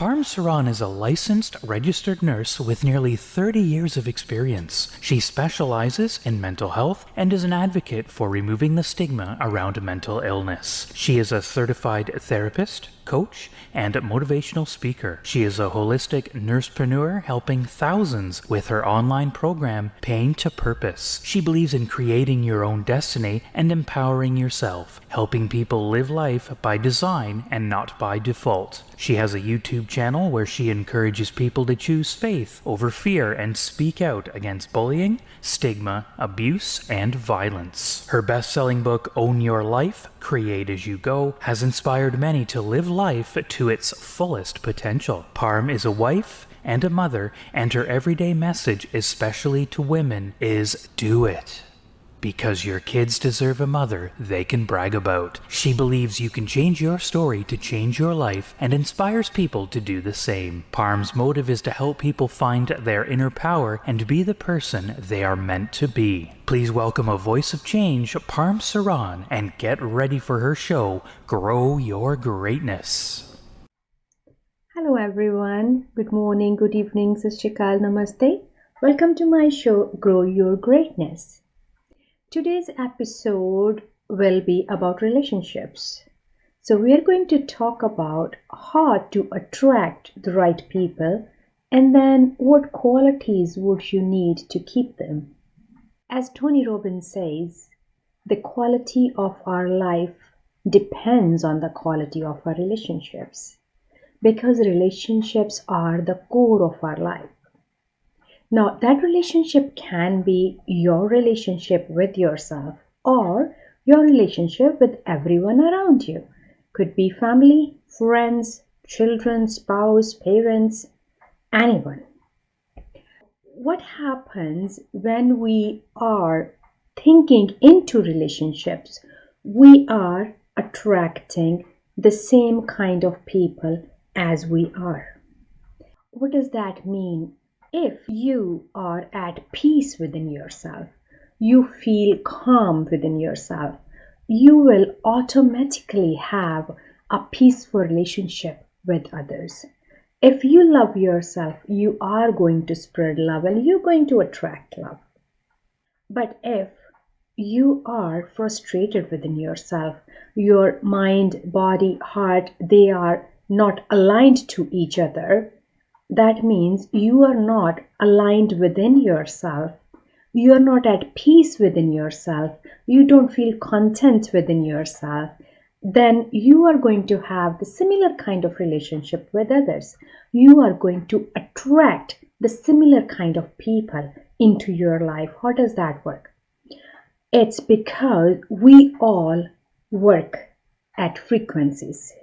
Parm Saran is a licensed, registered nurse with nearly 30 years of experience. She specializes in mental health and is an advocate for removing the stigma around mental illness. She is a certified therapist, coach, and motivational speaker. She is a holistic nursepreneur helping thousands with her online program, Pain to Purpose. She believes in creating your own destiny and empowering yourself, helping people live life by design and not by default. She has a YouTube channel where she encourages people to choose faith over fear and speak out against bullying, stigma, abuse, and violence. Her best-selling book, Own Your Life, Create As You Go, has inspired many to live life to its fullest potential. Parm is a wife and a mother, and her everyday message, especially to women, is do it. Because your kids deserve a mother they can brag about. She believes you can change your story to change your life and inspires people to do the same. Parm's motive is to help people find their inner power and be the person they are meant to be. Please welcome a voice of change, Parm Saran, and get ready for her show, Grow Your Greatness. Hello everyone. Good morning, good evening, Sat Shri Akal, Namaste. Welcome to my show, Grow Your Greatness. Today's episode will be about relationships. So we are going to talk about how to attract the right people and then what qualities would you need to keep them. As Tony Robbins says, the quality of our life depends on the quality of our relationships because relationships are the core of our life. Now, that relationship can be your relationship with yourself or your relationship with everyone around you. Could be family, friends, children, spouse, parents, anyone. What happens when we are thinking into relationships? We are attracting the same kind of people as we are. What does that mean? If you are at peace within yourself, you feel calm within yourself, you will automatically have a peaceful relationship with others. If you love yourself, you are going to spread love and you're going to attract love. But if you are frustrated within yourself, your mind, body, heart, they are not aligned to each other, that means you are not aligned within yourself. You are not at peace within yourself. You don't feel content within yourself. Then you are going to have the similar kind of relationship with others. You are going to attract the similar kind of people into your life. How does that work? It's because we all work at frequencies.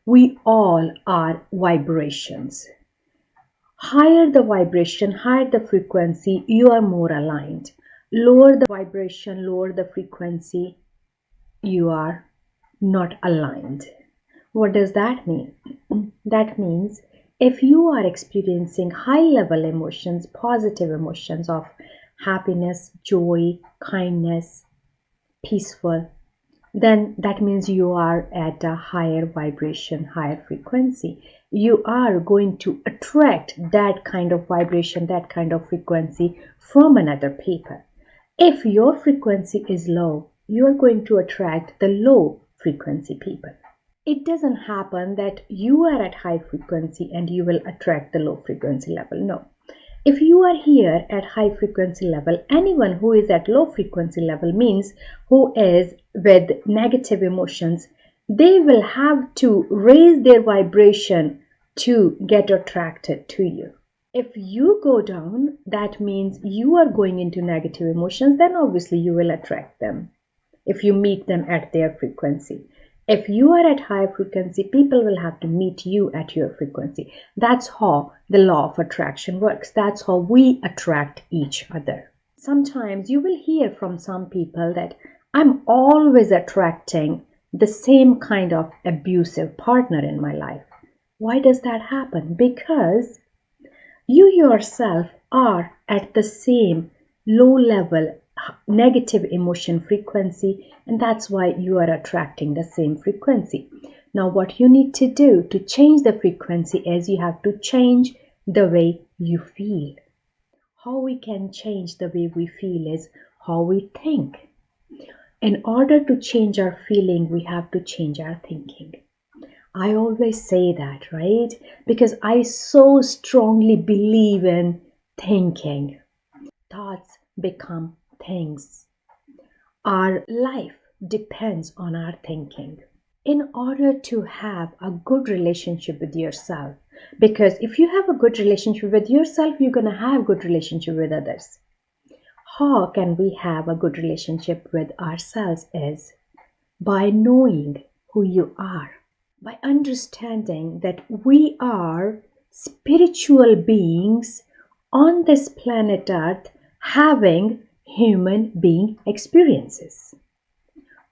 We all are vibrations. Higher the vibration, higher the frequency, you are more aligned. Lower the vibration, lower the frequency, you are not aligned. What does that mean? That means if you are experiencing high level emotions, positive emotions of happiness, joy, kindness, peaceful, then that means you are at a higher vibration, higher frequency. You are going to attract that kind of vibration, that kind of frequency from another people. If your frequency is low, you are going to attract the low frequency people. It doesn't happen that you are at high frequency and you will attract the low frequency level. No. If you are here at high frequency level, anyone who is at low frequency level means who is with negative emotions, they will have to raise their vibration to get attracted to you. If you go down, that means you are going into negative emotions, then obviously you will attract them if you meet them at their frequency. If you are at high frequency, people will have to meet you at your frequency. That's how the law of attraction works. That's how we attract each other. Sometimes you will hear from some people that I'm always attracting the same kind of abusive partner in my life. Why does that happen? Because you yourself are at the same low level negative emotion frequency, and that's why you are attracting the same frequency. Now, what you need to do to change the frequency is you have to change the way you feel. How we can change the way we feel is how we think. In order to change our feeling, we have to change our thinking. I always say that, right? Because I so strongly believe in thinking. Thoughts become things. Our life depends on our thinking. In order to have a good relationship with yourself, because if you have a good relationship with yourself, you're going to have good relationship with others. How can we have a good relationship with ourselves is by knowing who you are, by understanding that we are spiritual beings on this planet Earth having human being experiences.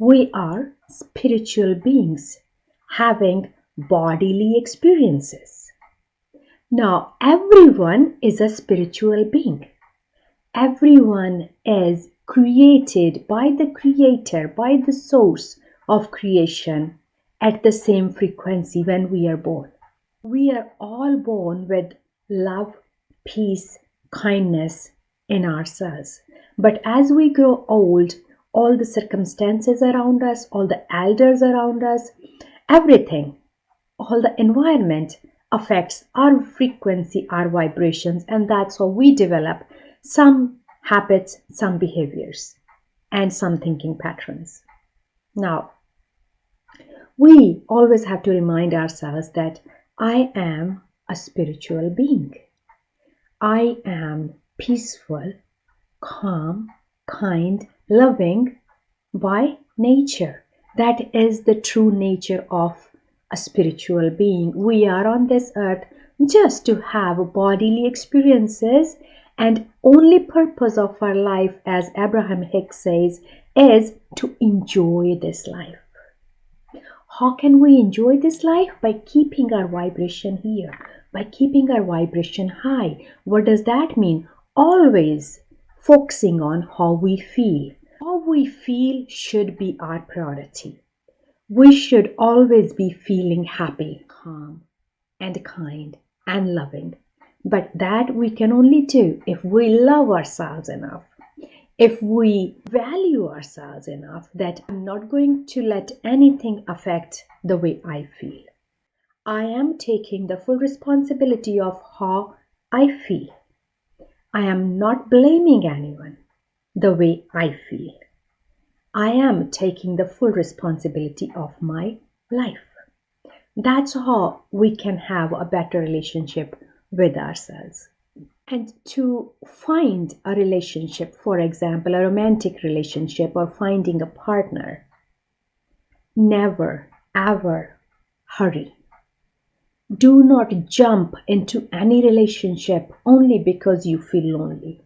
We are spiritual beings having bodily experiences. Now, everyone is a spiritual being. Everyone is created by the Creator, by the source of creation at the same frequency when we are born. We are all born with love, peace, kindness in ourselves. But as we grow old, all the circumstances around us, all the elders around us, everything, all the environment affects our frequency, our vibrations, and that's how we develop some habits, some behaviors, and some thinking patterns. Now, we always have to remind ourselves that I am a spiritual being. I am peaceful, calm, kind, loving by nature. That is the true nature of a spiritual being. We are on this earth just to have bodily experiences, and only purpose of our life, as Abraham Hicks says, is to enjoy this life. How can we enjoy this life? By keeping our vibration here, by keeping our vibration high. What does that mean? Always focusing on how we feel. How we feel should be our priority. We should always be feeling happy, calm, and kind, and loving. But that we can only do if we love ourselves enough, if we value ourselves enough that I'm not going to let anything affect the way I feel. I am taking the full responsibility of how I feel. I am not blaming anyone the way I feel. I am taking the full responsibility of my life. That's how we can have a better relationship with ourselves. And to find a relationship, for example, a romantic relationship or finding a partner, never ever hurry. Do not jump into any relationship only because you feel lonely.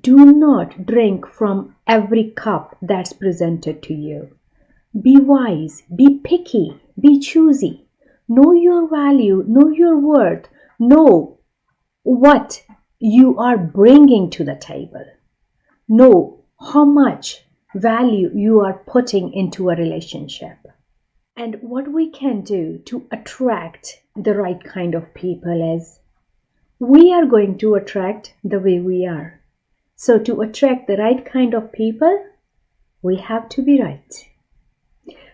Do not drink from every cup that's presented to you. Be wise, be picky, be choosy. Know your value, know your worth, know what you are bringing to the table. Know how much value you are putting into a relationship. And what we can do to attract the right kind of people is we are going to attract the way we are. So to attract the right kind of people, we have to be right.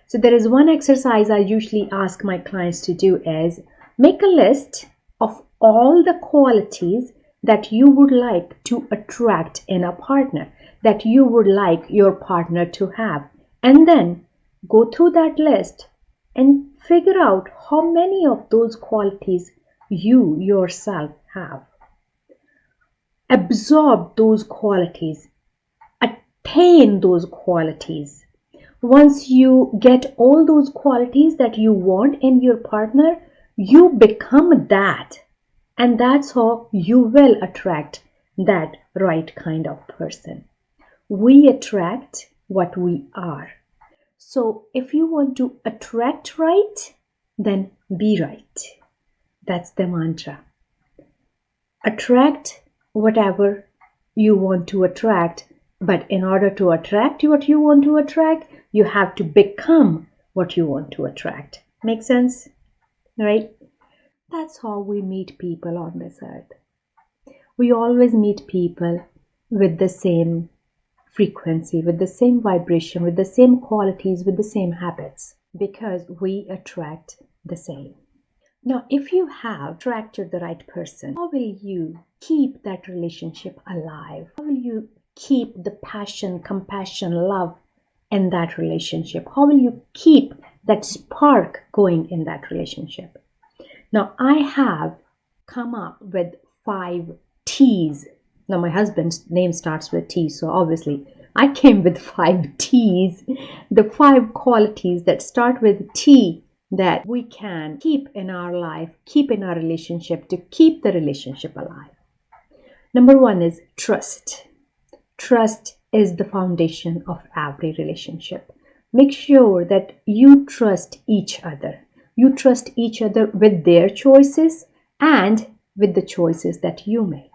So there is one exercise I usually ask my clients to do is make a list of all the qualities that you would like to attract in a partner, that you would like your partner to have. And then go through that list and figure out how many of those qualities you yourself have. Absorb those qualities, attain those qualities. Once you get all those qualities that you want in your partner, you become that. And that's how you will attract that right kind of person. We attract what we are. So if you want to attract right, then be right. That's the mantra. Attract whatever you want to attract, but in order to attract what you want to attract, you have to become what you want to attract. Make sense? Right? That's how we meet people on this earth. We always meet people with the same frequency, with the same vibration, with the same qualities, with the same habits, because we attract the same. Now, if you have attracted the right person, how will you keep that relationship alive? How will you keep the passion, compassion, love in that relationship? How will you keep that spark going in that relationship? Now, I have come up with 5 T's. Now, my husband's name starts with T, so obviously I came with 5 T's, the 5 qualities that start with T that we can keep in our life, keep in our relationship to keep the relationship alive. Number 1 is trust. Trust is the foundation of every relationship. Make sure that you trust each other. You trust each other with their choices and with the choices that you make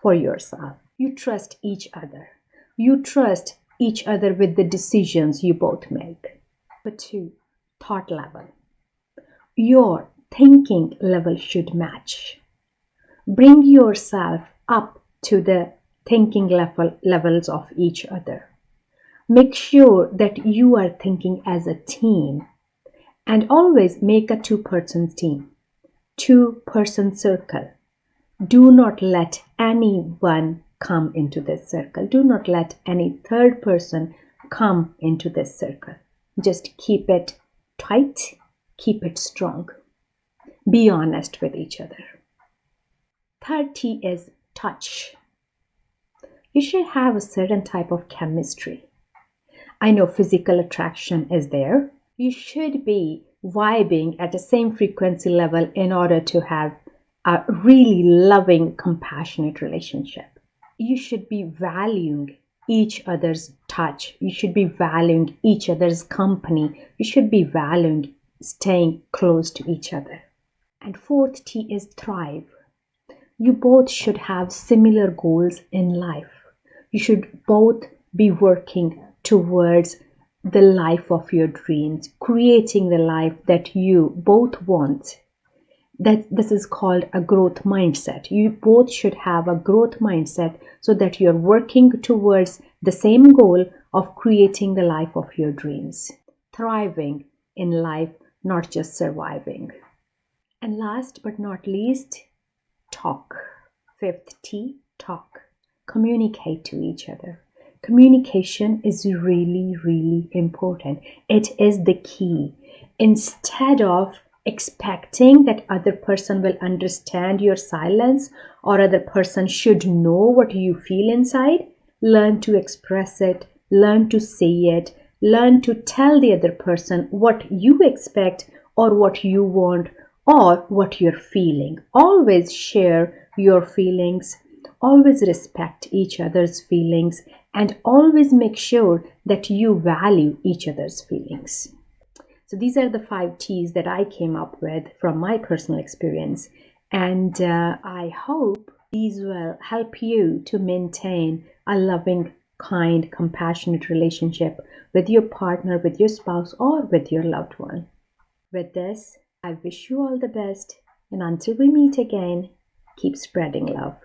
for yourself. You trust each other. You trust each other with the decisions you both make. Number 2, thought level. Your thinking level should match. Bring yourself up to the thinking levels of each other. Make sure that you are thinking as a team, and always make a 2-person team, 2-person circle. Do not let anyone come into this circle. Do not let any third person come into this circle. Just keep it tight, keep it strong. Be honest with each other. Third T is touch. You should have a certain type of chemistry. I know physical attraction is there. You should be vibing at the same frequency level in order to have a really loving, compassionate relationship. You should be valuing each other's touch. You should be valuing each other's company. You should be valuing staying close to each other. And 4th T is thrive. You both should have similar goals in life. You should both be working towards the life of your dreams, creating the life that you both want. That this is called a growth mindset. You both should have a growth mindset so that you're working towards the same goal of creating the life of your dreams. Thriving in life, not just surviving. And last but not least, talk. 5th T, talk. Communicate to each other. Communication is really, really important. It is the key. Instead of expecting that other person will understand your silence or other person should know what you feel inside, learn to express it, learn to say it, learn to tell the other person what you expect or what you want or what you're feeling. Always share your feelings. Always respect each other's feelings and always make sure that you value each other's feelings. So these are the 5 T's that I came up with from my personal experience. And I hope these will help you to maintain a loving, kind, compassionate relationship with your partner, with your spouse, or with your loved one. With this, I wish you all the best. And until we meet again, keep spreading love.